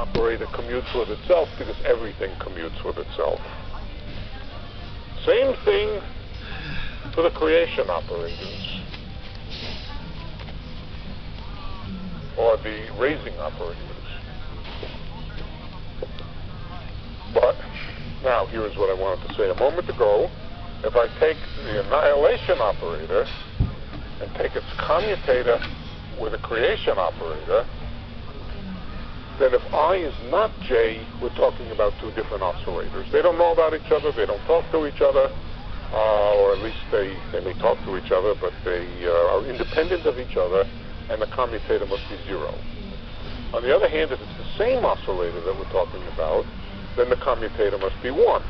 operator commutes with itself because everything commutes with itself. Same thing for the creation operators, or the raising operators. But now here's what I wanted to say a moment ago. If I take the annihilation operator and take its commutator with a creation operator, then if I is not J, we're talking about two different oscillators. They don't know about each other, they don't talk to each other, or at least they may talk to each other, but they are independent of each other, and the commutator must be 0. On the other hand, if it's the same oscillator that we're talking about, then the commutator must be 1.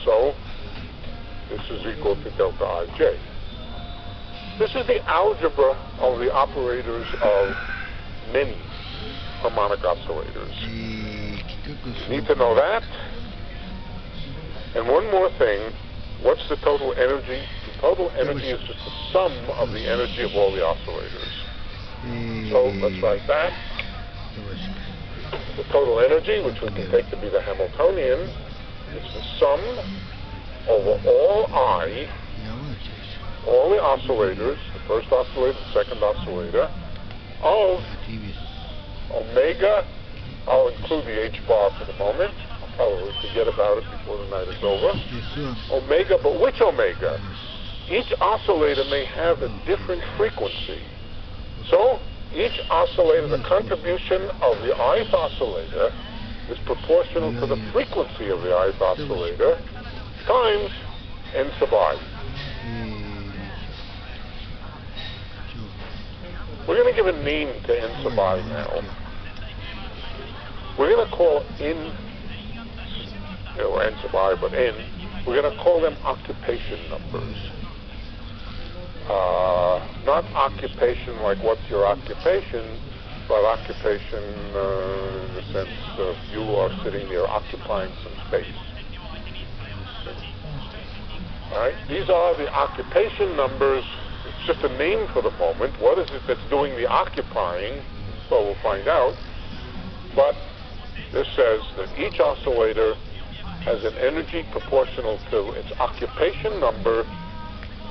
So this is equal to delta ij. This is the algebra of the operators of many harmonic oscillators. You need to know that. And one more thing, what's the total energy? The total energy is just the sum of the energy of all the oscillators. So let's write that. The total energy, which we can take to be the Hamiltonian, is the sum over all I, all the oscillators, the first oscillator, the second oscillator, of omega. I'll include the h bar for the moment. I'll probably forget about it before the night is over. Omega, but which omega? Each oscillator may have a different frequency. So each oscillator, the contribution of the ith oscillator is proportional to the frequency of the ith oscillator times n sub I. We're going to give a name to n sub I now. We're going to call n sub I, but n, we're going to call them occupation numbers. Not occupation like what's your occupation, but occupation in the sense of you are sitting there occupying some space. All right? These are the occupation numbers. It's just a name for the moment. What is it that's doing the occupying? Well, we'll find out. But this says that each oscillator has an energy proportional to its occupation number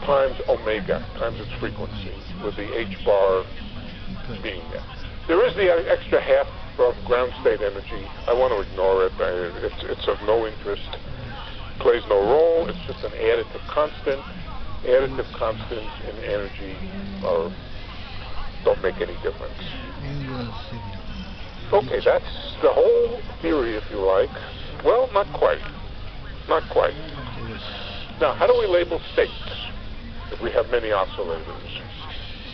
times omega, times its frequency, with the h bar being there. There is the extra half of ground state energy. I want to ignore it. It's of no interest. Plays no role. It's just an additive constant. Additive constants in energy don't make any difference. Okay, that's the whole theory, if you like. Well, not quite. Not quite. Now, how do we label states if we have many oscillators?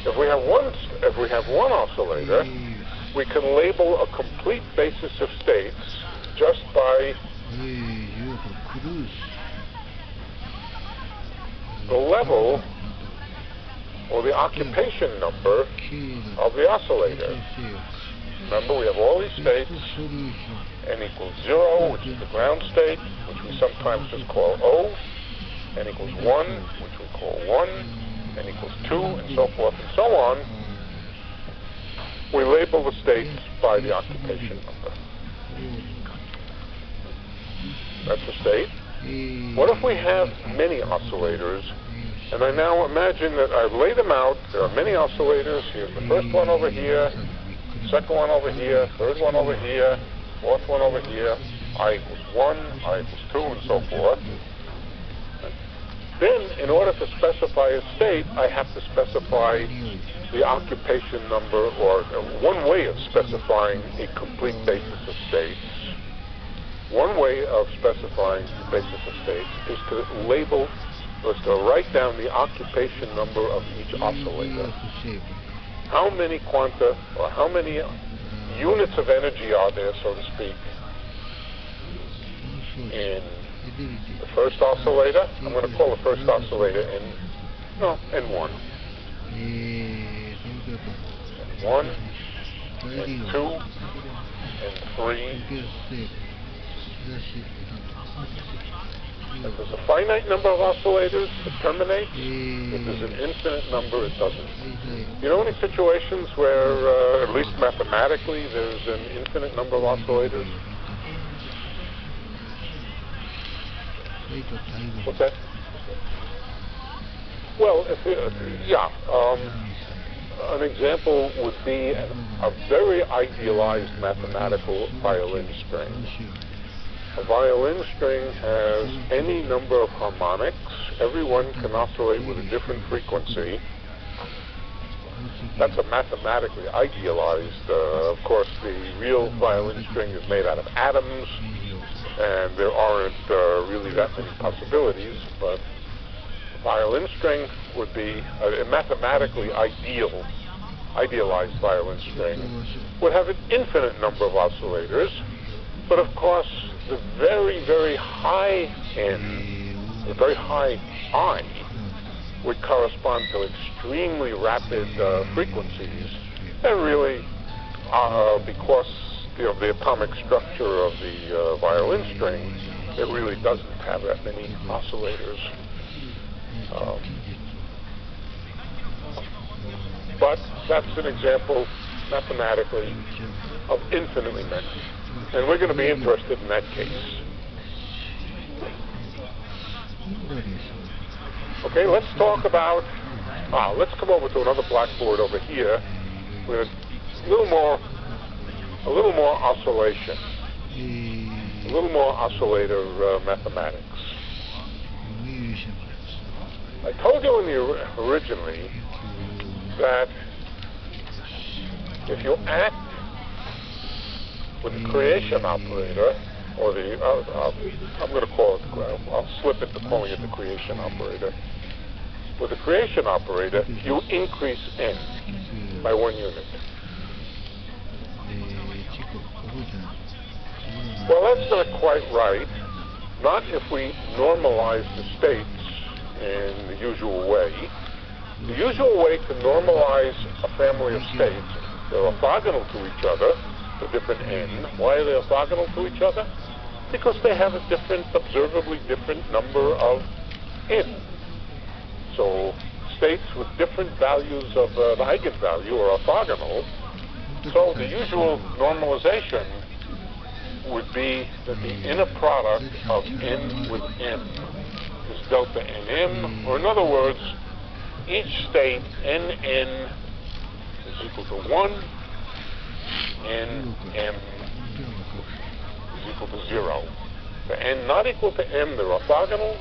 If we have one oscillator, we can label a complete basis of states just by the level or the occupation number of the oscillator. Remember, we have all these states. N equals 0, which is the ground state, which we sometimes just call O. N equals 1, which we call 1. N equals 2, and so forth and so on. We label the states by the occupation number. That's a state. What if we have many oscillators? And I now imagine that I've laid them out. There are many oscillators. Here's the first one over here, second one over here, third one over here, fourth one over here. I equals 1, I equals 2, and so forth. Then, in order to specify a state, I have to specify the occupation number, or one way of specifying a complete basis of states. One way of specifying the basis of states is to label, or to write down the occupation number of each oscillator. How many quanta, or how many units of energy are there, so to speak, in the first oscillator? I'm going to call the first oscillator N1. N1, N2, N3, If there's a finite number of oscillators, it terminates. If there's an infinite number, it doesn't. You know any situations where, at least mathematically, there's an infinite number of oscillators? What's that? Well, an example would be a very idealized mathematical violin string. A violin string has any number of harmonics. Every one can oscillate with a different frequency. That's a mathematically idealized. Of course, the real violin string is made out of atoms, and there aren't really that many possibilities, but a violin string would be a mathematically idealized violin string, would have an infinite number of oscillators, but of course the very, very high N, the very high I, would correspond to extremely rapid frequencies, and really, because of the atomic structure of the violin string, it really doesn't have that many oscillators. But that's an example, mathematically, of infinitely many. And we're going to be interested in that case. Okay, let's talk about, let's come over to another blackboard over here with a little more oscillation, a little more oscillator mathematics. I told you originally that if you act with the creation operator, or I'm going to call it, I'll slip into calling it the creation operator. With the creation operator, you increase n by 1 unit. Well, that's not quite right. Not if we normalize the states in the usual way. The usual way to normalize a family of states, they're orthogonal to each other, the different n. Why are they orthogonal to each other? Because they have a different, observably different number of n. So states with different values of the eigenvalue are orthogonal. So the usual normalization would be that the inner product of n with n is delta nm, or in other words, each state nn is equal to 1, nm is equal to 0. For n not equal to m, they're orthogonal.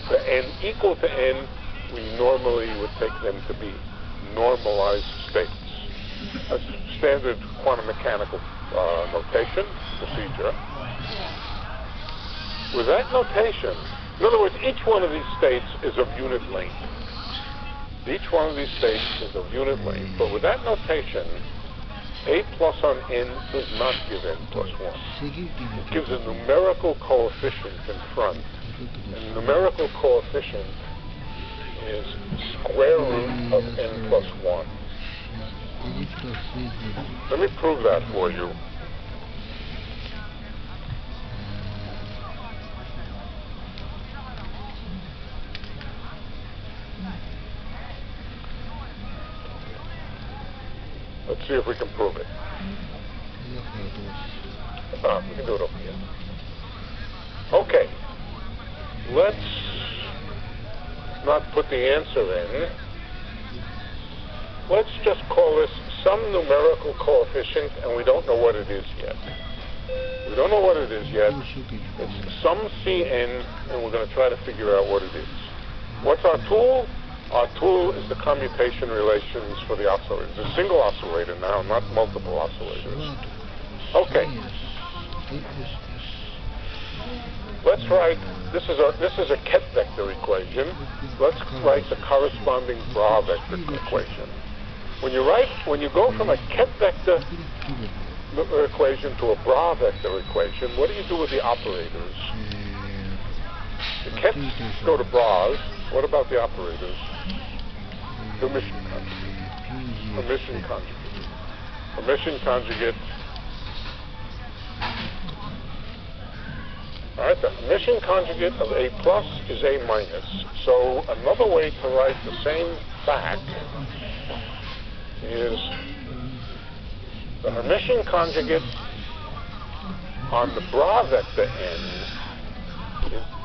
For n equal to n, we normally would take them to be normalized states. That's standard quantum mechanical notation, procedure. With that notation, in other words, each one of these states is of unit length. Each one of these states is of unit length. But with that notation, a plus on n does not give n plus 1. It gives a numerical coefficient in front. And the numerical coefficient is square root of n plus 1. Let me prove that for you. Let's see if we can prove it. We can do it over here. Okay. Let's not put the answer in. Let's just call this some numerical coefficient, and we don't know what it is yet. We don't know what it is yet. It's some Cn, and we're going to try to figure out what it is. What's our tool? Our tool is the commutation relations for the oscillators. It's a single oscillator now, not multiple oscillators. Okay. Let's write, this is a Ket vector equation. Let's write the corresponding Bra vector equation. When you go from a Ket vector equation to a Bra vector equation, what do you do with the operators? The Kets go to Bras. What about the operators? Permission conjugate. Permission conjugate. Permission conjugate All right, the Hermitian conjugate of A plus is A minus. So another way to write the same fact is the Hermitian conjugate on the bra vector n is